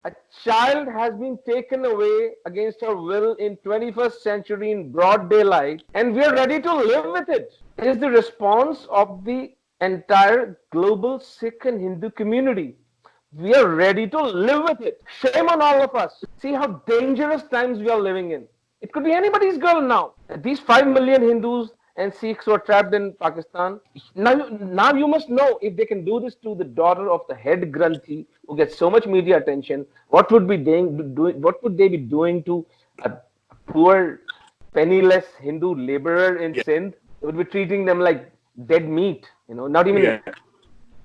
A child has been taken away against her will in 21st century in broad daylight, and we are ready to live with it. It is the response of the entire global Sikh and Hindu community. We are ready to live with it. Shame on all of us. See how dangerous times we are living in. It could be anybody's girl now. These 5 million Hindus and Sikhs who are trapped in Pakistan. Now you must know if they can do this to the daughter of the head Granthi who gets so much media attention, what would they be doing to a poor penniless Hindu laborer in Yeah, Sindh? They would be treating them like dead meat, not even yeah,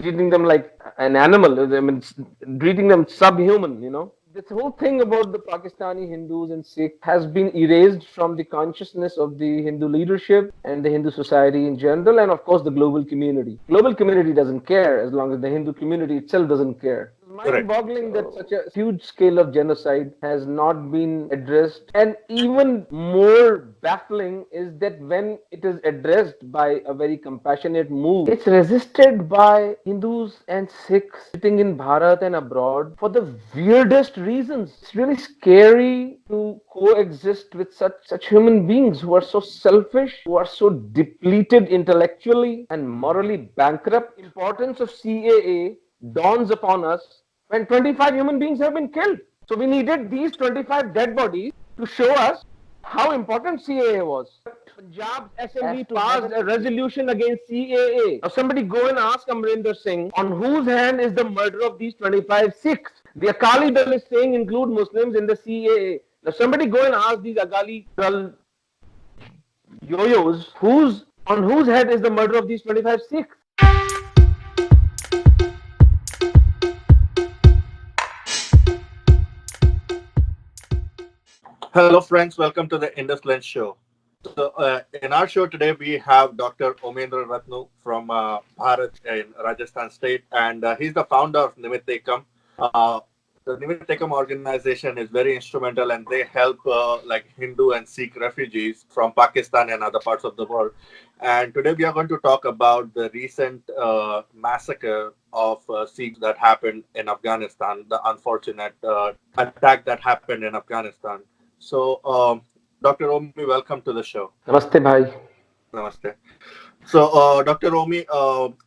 treating them like an animal. I mean, treating them subhuman. This whole thing about the Pakistani Hindus and Sikhs has been erased from the consciousness of the Hindu leadership and the Hindu society in general, and of course the global community. Global community doesn't care as long as the Hindu community itself doesn't care. correct. Mind-boggling that such a huge scale of genocide has not been addressed, and even more baffling is that when it is addressed by a very compassionate move, it's resisted by Hindus and Sikhs sitting in Bharat and abroad for the weirdest reasons. It's really scary to coexist with such human beings who are so selfish, who are so depleted intellectually and morally bankrupt. Importance of CAA dawns upon us when 25 human beings have been killed. So we needed these 25 dead bodies to show us how important CAA was. Punjab's assembly passed a resolution against CAA. Now somebody go and ask Amrinder Singh on whose hand is the murder of these 25 Sikhs. The Akali Dal is saying include Muslims in the CAA. Now somebody go and ask these Akali Dal yo-yos on whose head is the murder of these 25 Sikhs. Hello, friends. Welcome to the Indus Lens Show. So, in our show today, we have Dr. Omendra Ratnu from Bharat in Rajasthan state, and he's the founder of Nimittekam. Uh, the Nimittekam organization is very instrumental, and they help like Hindu and Sikh refugees from Pakistan and other parts of the world. And today, we are going to talk about the recent massacre of Sikhs that happened in Afghanistan, the unfortunate attack that happened in Afghanistan. So, Dr. Omi, welcome to the show. Namaste, bhai. Namaste. So, Dr. Omi,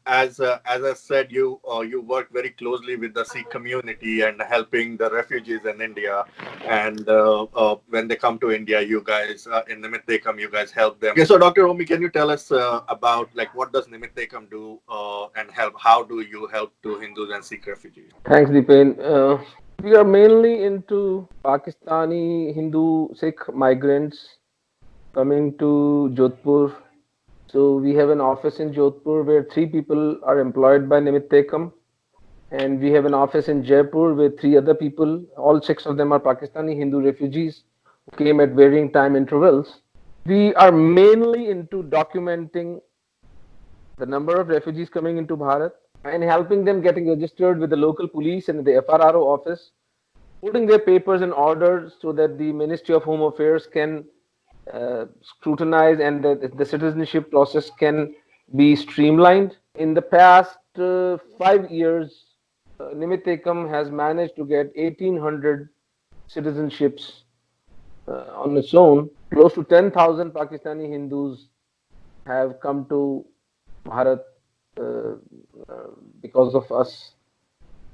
as I said, you work very closely with the Sikh community and helping the refugees in India. And when they come to India, you guys in Nimittekam, you guys help them. Okay, so Dr. Omi, can you tell us about like what does Nimittekam do and help? How do you help to Hindus and Sikh refugees? Thanks, Deepen. We are mainly into Pakistani Hindu Sikh migrants coming to Jodhpur. So we have an office in Jodhpur where 3 people are employed by Nimittekam, and we have an office in Jaipur where 3 other people. All 6 of them are Pakistani Hindu refugees who came at varying time intervals. We are mainly into documenting the number of refugees coming into Bharat and helping them getting registered with the local police and the FRRO office, putting their papers in order so that the Ministry of Home Affairs can scrutinize and the citizenship process can be streamlined. In the past 5 years, Nimittekam has managed to get 1,800 citizenships on its own. Close to 10,000 Pakistani Hindus have come to Bharat uh, uh, because of us.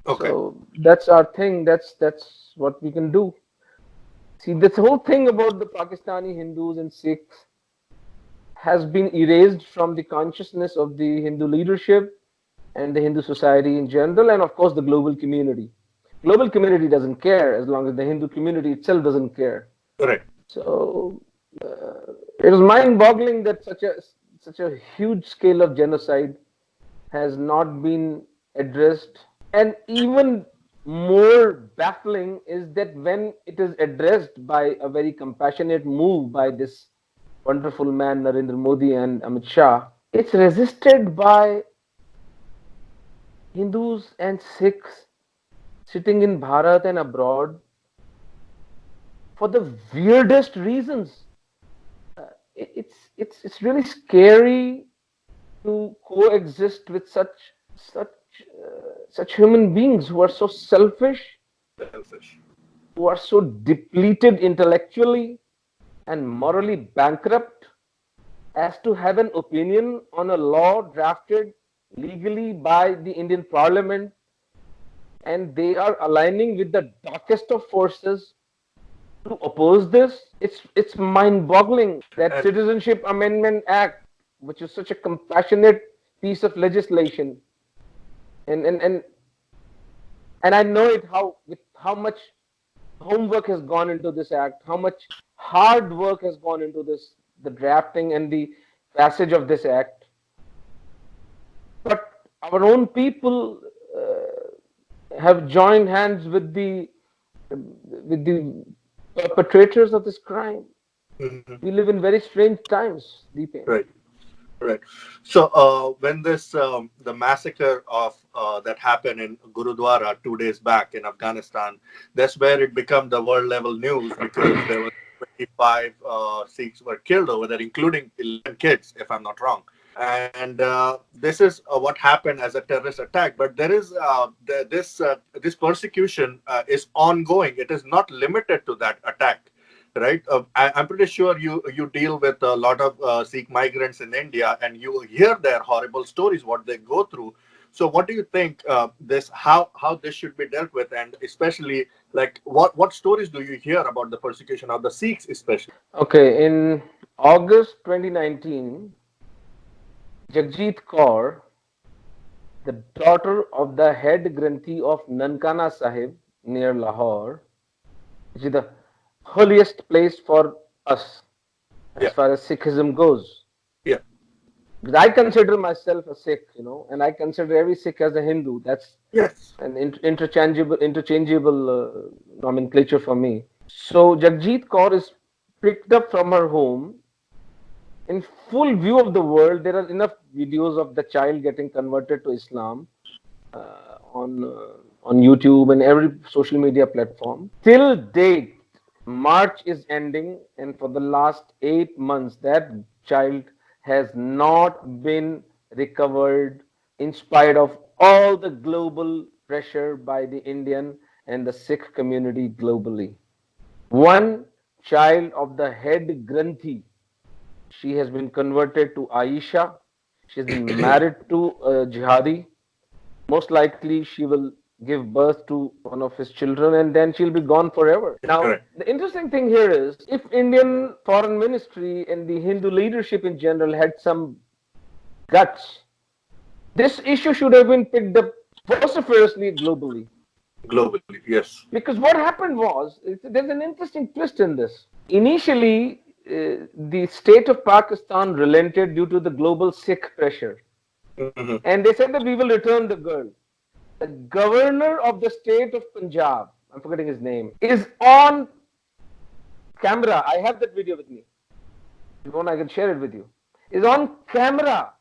Okay. So that's our thing. That's what we can do. See, this whole thing about the Pakistani Hindus and Sikhs has been erased from the consciousness of the Hindu leadership and the Hindu society in general, and of course the global community. Global community doesn't care as long as the Hindu community itself doesn't care. Correct. So it is mind-boggling that such a huge scale of genocide has not been addressed. And even more baffling is that when it is addressed by a very compassionate move by this wonderful man, Narendra Modi and Amit Shah, it's resisted by Hindus and Sikhs sitting in Bharat and abroad for the weirdest reasons. It's really scary to coexist with such human beings who are so selfish, Selfish. who are so depleted intellectually and morally bankrupt as to have an opinion on a law drafted legally by the Indian Parliament, and they are aligning with the darkest of forces to oppose this. It's mind-boggling that And Citizenship Amendment Act, which is such a compassionate piece of legislation, and and I know it how with how much homework has gone into this act, how much hard work has gone into this, the drafting and the passage of this act. But our own people have joined hands with the perpetrators of this crime. Mhm. We live in very strange times, Deepen. Right. Right. So when this the massacre of that happened in Gurdwara 2 days back in Afghanistan, that's where it became the world level news because there were 25 Sikhs were killed over there, including 11 kids, if I'm not wrong. And this is what happened as a terrorist attack. But there is this persecution is ongoing. It is not limited to that attack, right? I'm pretty sure you deal with a lot of Sikh migrants in India, and you hear their horrible stories, what they go through. So, what do you think this how this should be dealt with, and especially like what stories do you hear about the persecution of the Sikhs, especially? Okay, in August 2019, Jagjit Kaur, the daughter of the head Granthi of Nankana Sahib near Lahore, which is the holiest place for us as Yeah, far as Sikhism goes. yeah, Because I consider myself a Sikh, and I consider every Sikh as a Hindu. That's yes, an interchangeable nomenclature for me. So Jagjit Kaur is picked up from her home in full view of the world. There are enough videos of the child getting converted to Islam on YouTube and every social media platform. Till date, March is ending, and for the last 8 months, that child has not been recovered, in spite of all the global pressure by the Indian and the Sikh community globally. One child of the head Granthi, she has been converted to Aisha. She has been married to a jihadi. Most likely, she will give birth to one of his children, and then she'll be gone forever. Now, correct. the interesting thing here is if Indian foreign ministry and the Hindu leadership in general had some guts, this issue should have been picked up vociferously globally. Globally, yes. Because what happened was, there's an interesting twist in this. Initially, the state of Pakistan relented due to the global Sikh pressure. Hmm. And they said that we will return the girl. The governor of the state of Punjab, I'm forgetting his name, is on camera. I have that video with me. If you want, I can share it with you. Is on camera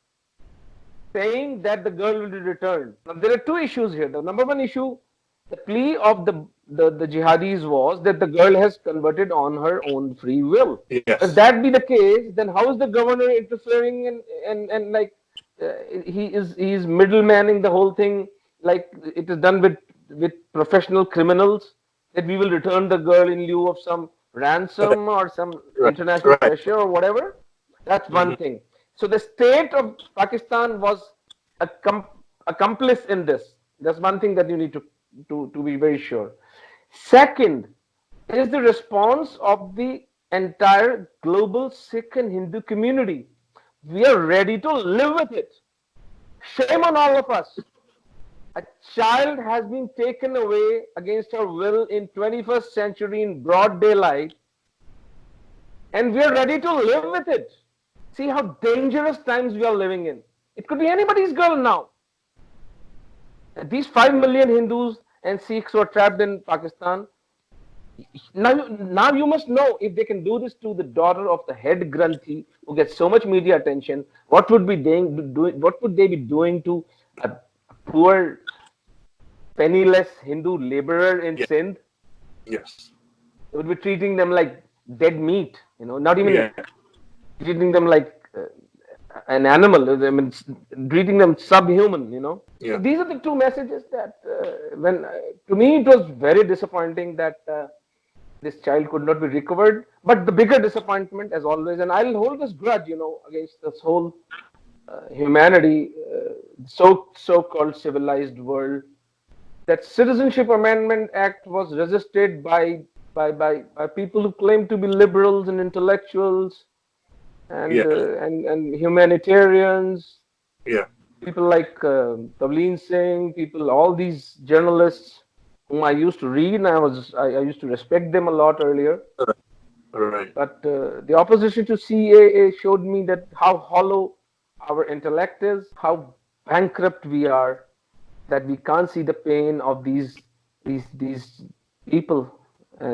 saying that the girl will be returned. Now, there are two issues here. The number one issue, the plea of the jihadis was that the girl has converted on her own free will. If Yes. that be the case, then how is the governor interfering and like uh, he is middlemaning the whole thing, like it is done with professional criminals, that we will return the girl in lieu of some Correct. ransom or some Right. international Right. pressure or whatever. That's Hmm. one thing. So the state of Pakistan was a accomplice in this. That's one thing that you need to be very sure. Second is the response of the entire global Sikh and Hindu community. We are ready to live with it. Shame on all of us. A child has been taken away against her will in 21st century in broad daylight, and we are ready to live with it. See how dangerous times we are living in. It could be anybody's girl now. These 5 million Hindus and Sikhs who are trapped in Pakistan. Now you must know, if they can do this to the daughter of the head Granthi who gets so much media attention, what would they be doing to a poor, penniless Hindu laborer in Yeah. Sindh? Yes. They would be treating them like dead meat, not even Yeah. treating them like an animal. I mean, treating them subhuman. So Yeah. these are the two messages that, when to me, it was very disappointing that this child could not be recovered. But the bigger disappointment, as always, and I'll hold this grudge, against this whole humanity, so-called civilized world, that Citizenship Amendment Act was resisted by people who claim to be liberals and intellectuals and Yeah. humanitarians, Yeah. people like Tavleen Singh, people, all these journalists whom I used to read, and I used to respect them a lot earlier. Right. But the opposition to CAA showed me that how hollow our intellect is, how bankrupt we are, that we can't see the pain of these people,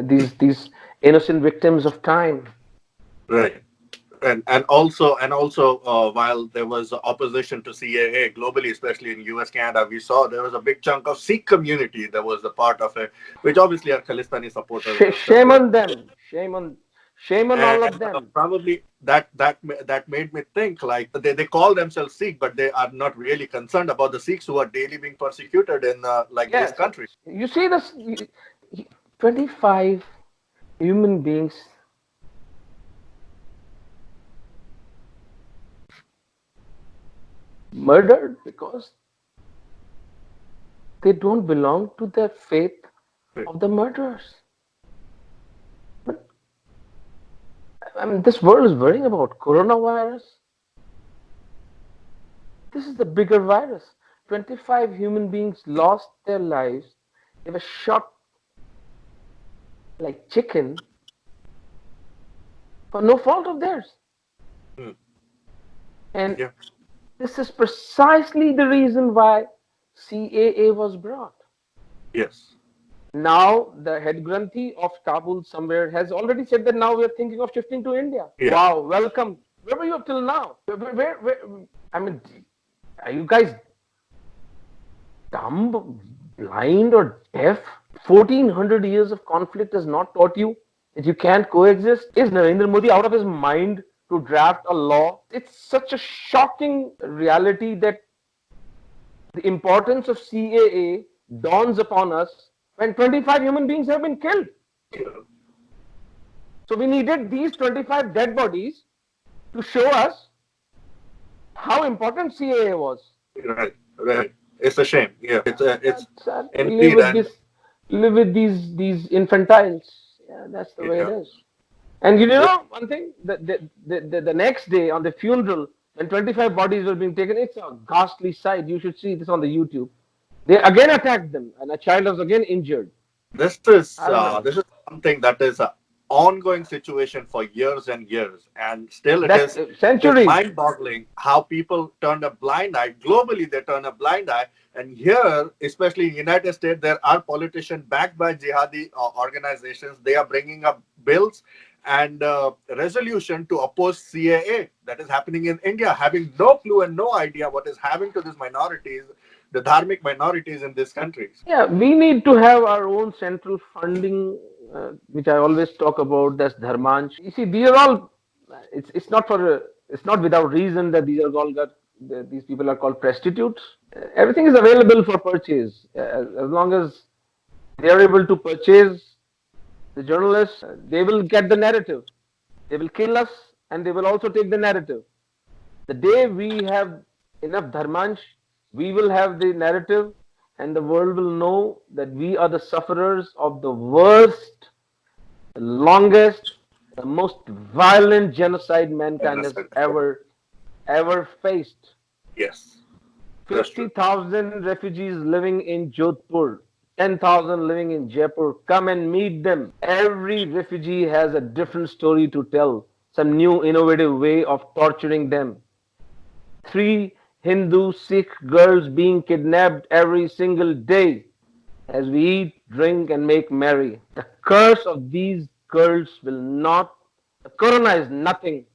these innocent victims of time. Right. And also, while there was opposition to CAA globally, especially in US, Canada, we saw there was a big chunk of Sikh community that was a part of it, which obviously are Khalistani supporters and stuff. Shame on them. Shame on all of And them. probably that made me think, like, they call themselves Sikh, but they are not really concerned about the Sikhs who are daily being persecuted in like this Yes, country. you see this. 25 human beings murdered because they don't belong to the faith Right. of the murderers. But I mean, this world is worrying about coronavirus. This is the bigger virus. 25 human beings lost their lives. They were shot like chicken for no fault of theirs. Hmm. And Yeah. this is precisely the reason why CAA was brought. Yes. Now, the head Granthi of Kabul somewhere has already said that now we are thinking of shifting to India. Yeah. Wow, welcome. Where were you up till now? I mean, are you guys dumb, blind, or deaf? 1400 years of conflict has not taught you that you can't coexist? Is Narendra Modi out of his mind to draft a law? It's such a shocking reality that the importance of CAA dawns upon us when 25 human beings have been killed. So we needed these 25 dead bodies to show us how important CAA was. Right. Right. It's a shame. Yeah. It's Sad to live indeed. with And these infantiles. Yeah, that's the way it yeah. is. And you know one thing, the next day on the funeral, when 25 bodies were being taken, it's a ghastly sight. You should see this on the YouTube. They again attacked them, and a child was again injured. I don't know. This is something that is an ongoing situation for years and years, and still it That's is it is centuries. mind-boggling how people turn a blind eye. Globally, they turn a blind eye, and here, especially in United States, there are politicians backed by jihadi organizations. They are bringing up bills and resolution to oppose CAA. That is happening in India, having no clue and no idea what is happening to these minorities, the dharmic minorities in these countries. Yeah, we need to have our own central funding, which I always talk about. That's Dharmanch. You see, these are all. It's not for. It's not without reason that these are all got. These people are called prostitutes. Everything is available for purchase as long as they are able to purchase the journalists. They will get the narrative. They will kill us, and they will also take the narrative. The day we have enough dharmansh, we will have the narrative, and the world will know that we are the sufferers of the worst, the longest, the most violent genocide mankind has Genocide. ever faced. Yes, that's true. 50,000 refugees living in Jodhpur, 10,000 living in Jaipur. Come and meet them. Every refugee has a different story to tell, some new innovative way of torturing them. 3 Hindu Sikh girls being kidnapped every single day as we eat, drink, and make merry. The curse of these girls will not. The corona is nothing.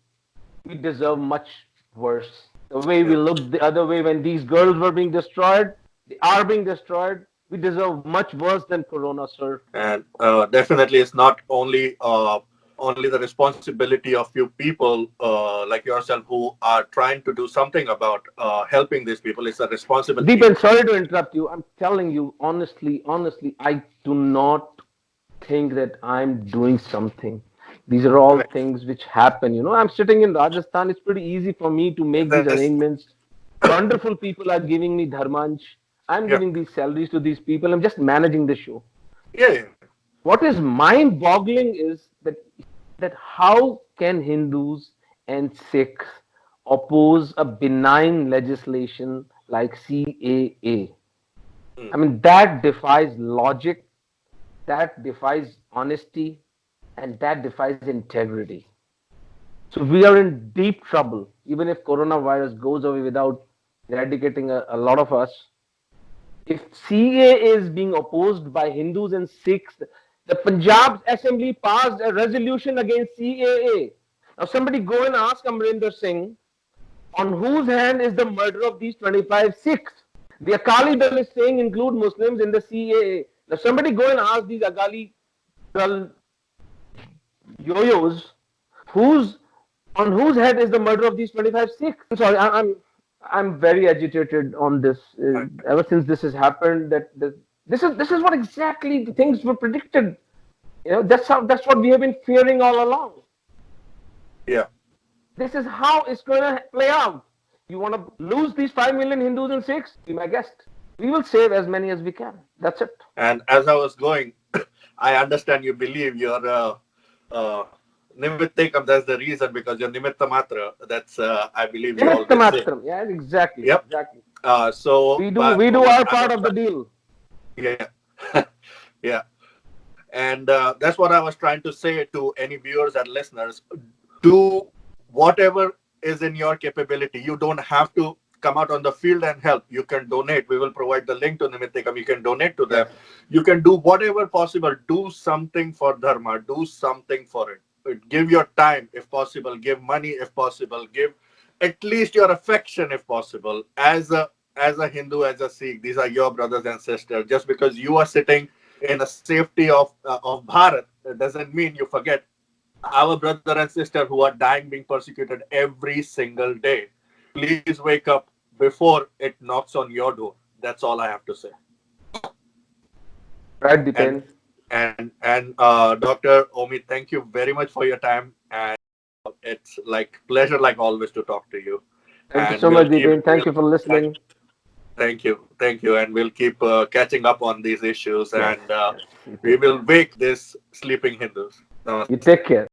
We deserve much worse. The way we Yeah. looked the other way when these girls were being destroyed, they are being destroyed. We deserve much worse than corona, sir. And definitely it's not only only the responsibility of few people like yourself who are trying to do something about helping these people. It's a responsibility. Deepen, sorry to interrupt you. I'm telling you honestly, I do not think that I'm doing something. These are all Correct. things which happen. I'm sitting in Rajasthan. It's pretty easy for me to make these That's, arrangements. Wonderful people are giving me dharmanj. I'm yeah, giving these salaries to these people. I'm just managing the show. yeah, yeah. What is mind-boggling is that how can Hindus and Sikhs oppose a benign legislation like CAA? I Mm. mean, that defies logic, that defies honesty, and that defies integrity. So we are in deep trouble. Even if coronavirus goes away without eradicating a lot of us, if CAA is being opposed by Hindus and Sikhs, the Punjab Assembly passed a resolution against CAA. Now somebody go and ask Amrinder Singh, on whose hand is the murder of these 25 Sikhs? The Akali Dal is saying include Muslims in the CAA. Now somebody go and ask these Akali Dal yo-yos, whose on whose head is the murder of these 25 Sikhs? I'm sorry, I'm very agitated on this. Ever since this has happened, this is what exactly the things were predicted. That's what we have been fearing all along. Yeah. This is how it's going to play out. You want to lose these 5 million Hindus and Sikhs? Be my guest. We will save as many as we can. That's it. And as I was going, I understand you believe you're uh, Nimittekam. That's the reason, because you're Nimitta Matra. That's, I believe you Nimitta always say. matram. Yeah, exactly. Yep. Exactly. So, but We do what our I part was of the trying, deal. yeah, yeah. And that's what I was trying to say to any viewers and listeners. Do whatever is in your capability. You don't have to come out on the field and help. You can donate. We will provide the link to Nimittekam. You can donate to them. Yes. You can do whatever possible. Do something for Dharma. Do something for it. Give your time if possible. Give money if possible. Give at least your affection if possible. As a Hindu, as a Sikh, these are your brothers and sisters. Just because you are sitting in the safety of Bharat, it doesn't mean you forget our brother and sister who are dying, being persecuted every single day. Please wake up before it knocks on your door. That's all I have to say. Right, And Dipen. Dr. Omi, thank you very much for your time. And it's like pleasure, like always, to talk to you. Thank you And so we'll much, keep. Dipen. Thank you for listening. Thank you, and we'll keep catching up on these issues, Yes, and yes. You we take will care. wake this sleeping Hindus. You Namaste. take care.